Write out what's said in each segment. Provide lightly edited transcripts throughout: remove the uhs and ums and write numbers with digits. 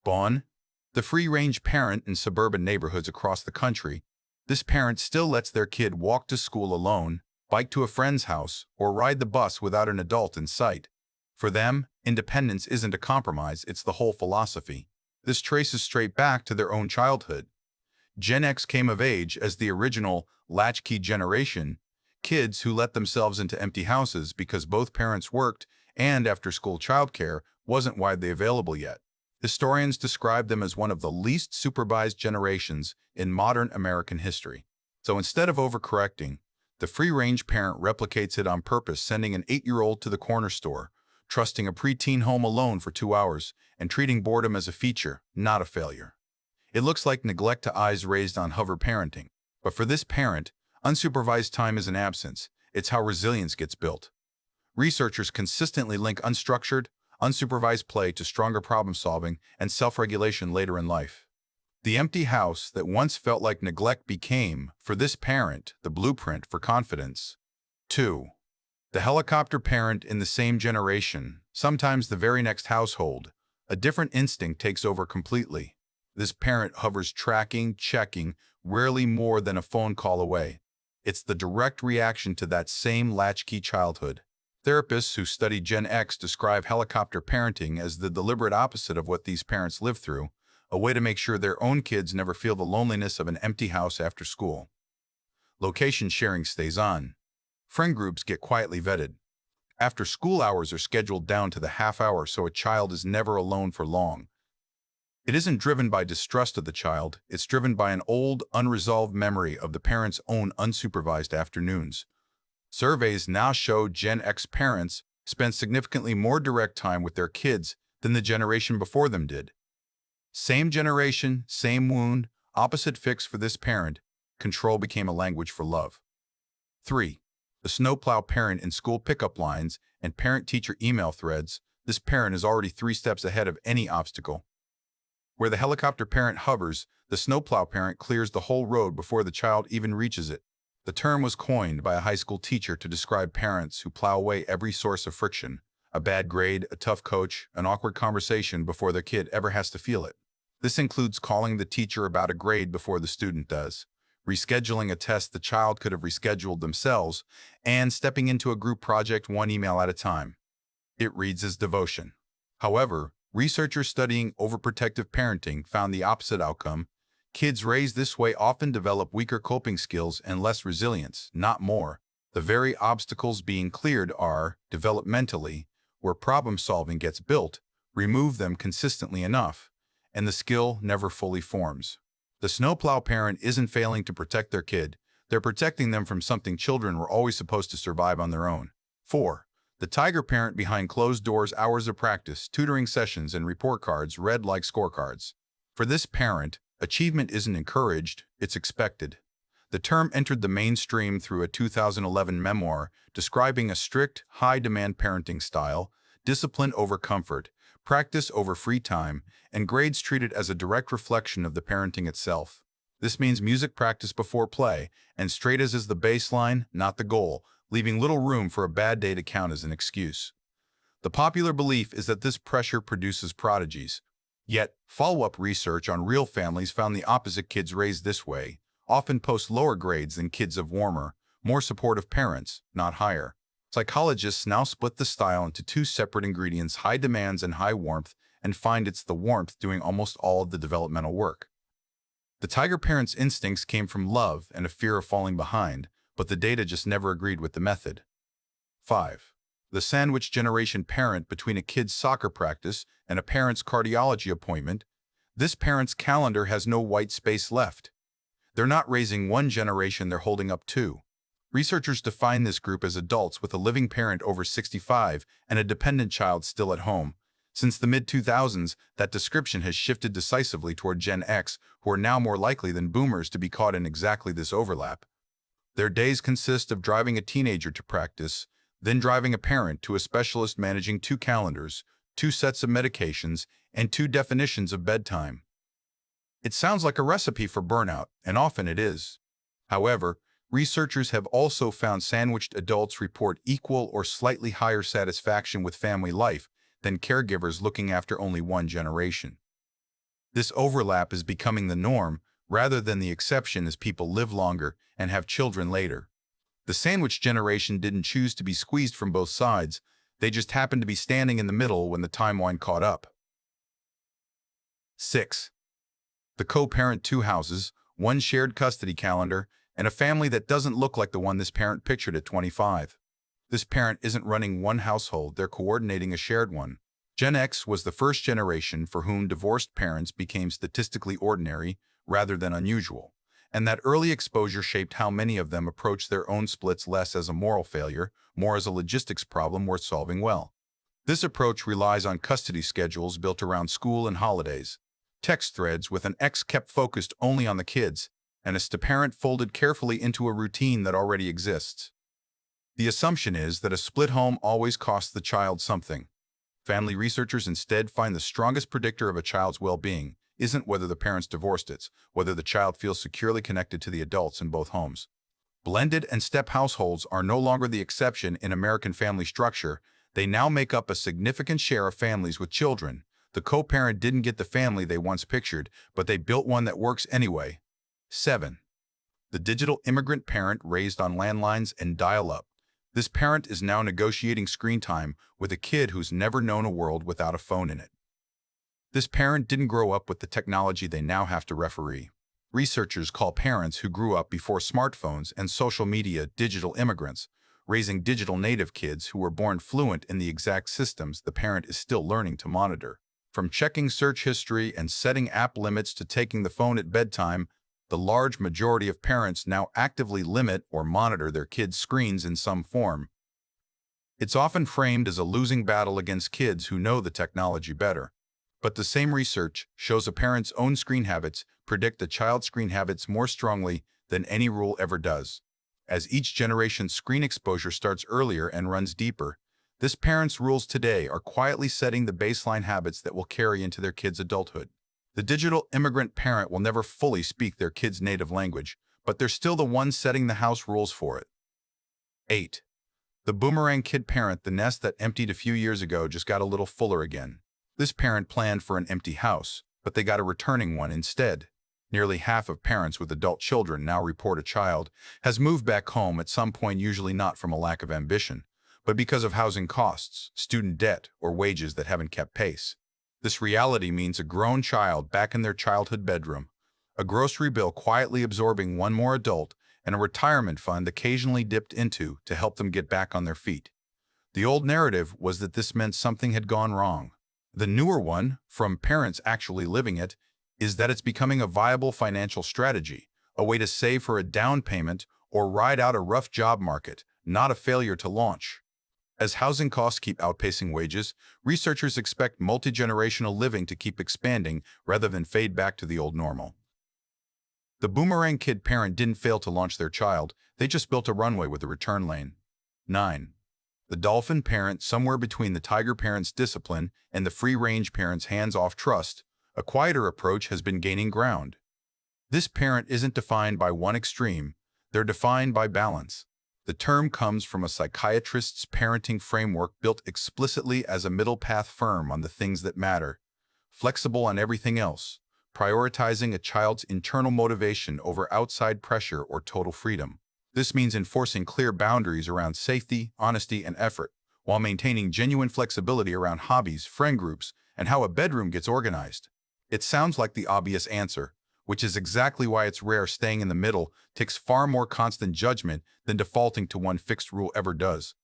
Bon, the free-range parent in suburban neighborhoods across the country. This parent still lets their kid walk to school alone, bike to a friend's house, or ride the bus without an adult in sight. For them, independence isn't a compromise, it's the whole philosophy. This traces straight back to their own childhood. Gen X came of age as the original latchkey generation, kids who let themselves into empty houses because both parents worked and after-school childcare wasn't widely available yet. Historians describe them as one of the least supervised generations in modern American history. So instead of overcorrecting, the free-range parent replicates it on purpose, sending an 8-year-old to the corner store, trusting a preteen home alone for 2 hours, and treating boredom as a feature, not a failure. It looks like neglect to eyes raised on hover parenting. But for this parent, unsupervised time is an absence. It's how resilience gets built. Researchers consistently link unstructured, unsupervised play to stronger problem-solving and self-regulation later in life. The empty house that once felt like neglect became, for this parent, the blueprint for confidence. 2. The helicopter parent in the same generation, sometimes the very next household, a different instinct takes over completely. This parent hovers tracking, checking, rarely more than a phone call away. It's the direct reaction to that same latchkey childhood. Therapists who study Gen X describe helicopter parenting as the deliberate opposite of what these parents live through, a way to make sure their own kids never feel the loneliness of an empty house after school. Location sharing stays on. Friend groups get quietly vetted. After school hours are scheduled down to the half hour so a child is never alone for long. It isn't driven by distrust of the child, it's driven by an old, unresolved memory of the parent's own unsupervised afternoons. Surveys now show Gen X parents spend significantly more direct time with their kids than the generation before them did. Same generation, same wound, opposite fix for this parent. Control became a language for love. 3. The snowplow parent in school pickup lines and parent-teacher email threads. This parent is already 3 steps ahead of any obstacle. Where the helicopter parent hovers, the snowplow parent clears the whole road before the child even reaches it. The term was coined by a high school teacher to describe parents who plow away every source of friction, a bad grade, a tough coach, an awkward conversation before their kid ever has to feel it. This includes calling the teacher about a grade before the student does, rescheduling a test the child could have rescheduled themselves, and stepping into a group project one email at a time. It reads as devotion. However, researchers studying overprotective parenting found the opposite outcome. Kids raised this way often develop weaker coping skills and less resilience, not more. The very obstacles being cleared are, developmentally, where problem-solving gets built, remove them consistently enough, and the skill never fully forms. The snowplow parent isn't failing to protect their kid, they're protecting them from something children were always supposed to survive on their own. 4. The tiger parent behind closed doors, hours of practice, tutoring sessions, and report cards read like scorecards. For this parent, achievement isn't encouraged, it's expected. The term entered the mainstream through a 2011 memoir describing a strict, high-demand parenting style, discipline over comfort, practice over free time, and grades treated as a direct reflection of the parenting itself. This means music practice before play, and straight A's is the baseline, not the goal, leaving little room for a bad day to count as an excuse. The popular belief is that this pressure produces prodigies. Yet, follow-up research on real families found the opposite. Kids raised this way often post lower grades than kids of warmer, more supportive parents, not higher. Psychologists now split the style into 2 separate ingredients, high demands and high warmth, and find it's the warmth doing almost all of the developmental work. The tiger parent's instincts came from love and a fear of falling behind, but the data just never agreed with the method. 5. The sandwich generation parent between a kid's soccer practice and a parent's cardiology appointment. This parent's calendar has no white space left. They're not raising one generation, they're holding up 2. Researchers define this group as adults with a living parent over 65 and a dependent child still at home. Since the mid-2000s, that description has shifted decisively toward Gen X, who are now more likely than boomers to be caught in exactly this overlap. Their days consist of driving a teenager to practice, then driving a parent to a specialist, managing 2 calendars, 2 sets of medications, and 2 definitions of bedtime. It sounds like a recipe for burnout, and often it is. However, researchers have also found sandwiched adults report equal or slightly higher satisfaction with family life than caregivers looking after only one generation. This overlap is becoming the norm rather than the exception as people live longer and have children later. The sandwich generation didn't choose to be squeezed from both sides, they just happened to be standing in the middle when the timeline caught up. 6. The co-parent, two houses, one shared custody calendar, and a family that doesn't look like the one this parent pictured at 25. This parent isn't running one household, they're coordinating a shared one. Gen X was the first generation for whom divorced parents became statistically ordinary rather than unusual, and that early exposure shaped how many of them approach their own splits less as a moral failure, more as a logistics problem worth solving well. This approach relies on custody schedules built around school and holidays, text threads with an X kept focused only on the kids, and a step-parent folded carefully into a routine that already exists. The assumption is that a split home always costs the child something. Family researchers instead find the strongest predictor of a child's well-being isn't whether the parents divorced, it's whether the child feels securely connected to the adults in both homes. Blended and step households are no longer the exception in American family structure. They now make up a significant share of families with children. The co-parent didn't get the family they once pictured, but they built one that works anyway. 7. The digital immigrant parent raised on landlines and dial-up. This parent is now negotiating screen time with a kid who's never known a world without a phone in it. This parent didn't grow up with the technology they now have to referee. Researchers call parents who grew up before smartphones and social media digital immigrants, raising digital native kids who were born fluent in the exact systems the parent is still learning to monitor. From checking search history and setting app limits to taking the phone at bedtime, the large majority of parents now actively limit or monitor their kids' screens in some form. It's often framed as a losing battle against kids who know the technology better. But the same research shows a parent's own screen habits predict a child's screen habits more strongly than any rule ever does. As each generation's screen exposure starts earlier and runs deeper, this parent's rules today are quietly setting the baseline habits that will carry into their kids' adulthood. The digital immigrant parent will never fully speak their kid's native language, but they're still the one setting the house rules for it. 8. The boomerang kid parent, the nest that emptied a few years ago just got a little fuller again. This parent planned for an empty house, but they got a returning one instead. Nearly half of parents with adult children now report a child has moved back home at some point, usually not from a lack of ambition, but because of housing costs, student debt, or wages that haven't kept pace. This reality means a grown child back in their childhood bedroom, a grocery bill quietly absorbing one more adult, and a retirement fund occasionally dipped into to help them get back on their feet. The old narrative was that this meant something had gone wrong. The newer one, from parents actually living it, is that it's becoming a viable financial strategy, a way to save for a down payment or ride out a rough job market, not a failure to launch. As housing costs keep outpacing wages, researchers expect multi-generational living to keep expanding rather than fade back to the old normal. The boomerang kid parent didn't fail to launch their child, they just built a runway with a return lane. 9. The dolphin parent, somewhere between the tiger parent's discipline and the free-range parent's hands-off trust, a quieter approach has been gaining ground. This parent isn't defined by one extreme, they're defined by balance. The term comes from a psychiatrist's parenting framework built explicitly as a middle path, firm on the things that matter, flexible on everything else, prioritizing a child's internal motivation over outside pressure or total freedom. This means enforcing clear boundaries around safety, honesty, and effort, while maintaining genuine flexibility around hobbies, friend groups, and how a bedroom gets organized. It sounds like the obvious answer, which is exactly why it's rare. Staying in the middle takes far more constant judgment than defaulting to one fixed rule ever does.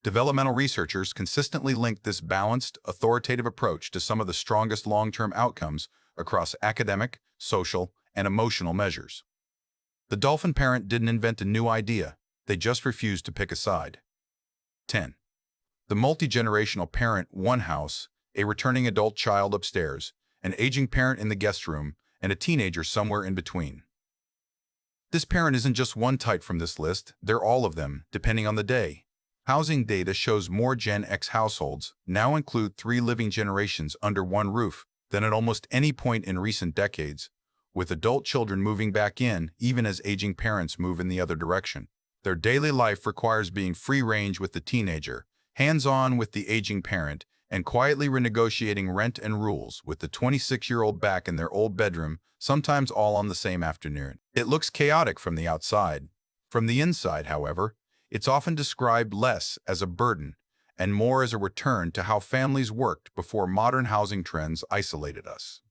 Developmental researchers consistently link this balanced, authoritative approach to some of the strongest long-term outcomes across academic, social, and emotional measures. The dolphin parent didn't invent a new idea, they just refused to pick a side. 10. The multi-generational parent, one house, a returning adult child upstairs, an aging parent in the guest room, and a teenager somewhere in between. This parent isn't just one type from this list, they're all of them, depending on the day. Housing data shows more Gen X households now include 3 living generations under one roof than at almost any point in recent decades, with adult children moving back in even as aging parents move in the other direction. Their daily life requires being free-range with the teenager, hands-on with the aging parent, and quietly renegotiating rent and rules with the 26-year-old back in their old bedroom, sometimes all on the same afternoon. It looks chaotic from the outside. From the inside, however, it's often described less as a burden and more as a return to how families worked before modern housing trends isolated us.